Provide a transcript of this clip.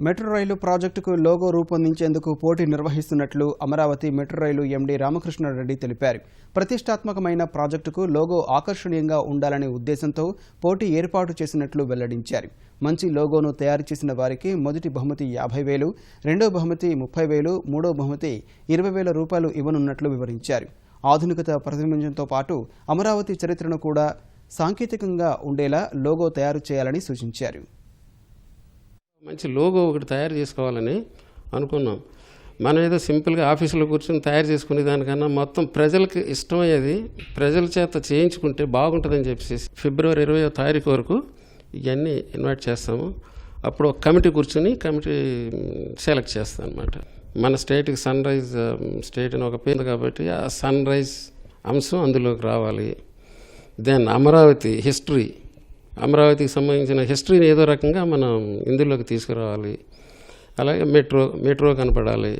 Metro రైలు ప్రాజెక్టుకు logo రూపొందించేందుకు పోటీ నిర్వహిస్తున్నట్లు అమరావతి మెట్రో రైలు ఎండీ రామకృష్ణారెడ్డి తెలిపారు. ప్రతిష్టాత్మకమైన ప్రాజెక్టుకు లోగో ఆకర్షణీయంగా ఉండాలనే ఉద్దేశంతో పోటీ ఏర్పాటు చేసినట్లు వెల్లడించారు. మంచి లోగోను తయారు చేసిన వారికి మొదటి బహుమతి 50,000, రెండో బహుమతి 30,000, మూడో బహుమతి 20,000 రూపాయలు ఇవ్వనున్నట్లు వివరించారు. ఆధునికత ప్రతిబింబించడంతో పాటు అమరావతి చరిత్రను కూడా సాంకేతికంగా ఉండేలా లోగో తయారు చేయాలని సూచించారు. మంచి లోగో ఒకటి తయారు చేసుకోవాలని అనుకున్నాం. మనం ఏదో సింపుల్గా ఆఫీసులో కూర్చొని తయారు చేసుకునే దానికన్నా మొత్తం ప్రజలకు ఇష్టమయ్యేది ప్రజల చేత చేయించుకుంటే బాగుంటుందని చెప్పేసి ఫిబ్రవరి 20వ తారీఖు వరకు ఇవన్నీ ఇన్వైట్ చేస్తాము. అప్పుడు ఒక కమిటీ కూర్చొని కమిటీ సెలెక్ట్ చేస్తాం అనమాట. మన స్టేట్కి సన్ రైజ్ స్టేట్ అని ఒక పేరు కాబట్టి ఆ సన్ రైజ్ అంశం అందులోకి రావాలి. దెన్ అమరావతి హిస్టరీ, అమరావతికి సంబంధించిన హిస్టరీని ఏదో రకంగా మనం ఇందులోకి తీసుకురావాలి. అలాగే మెట్రో కనపడాలి.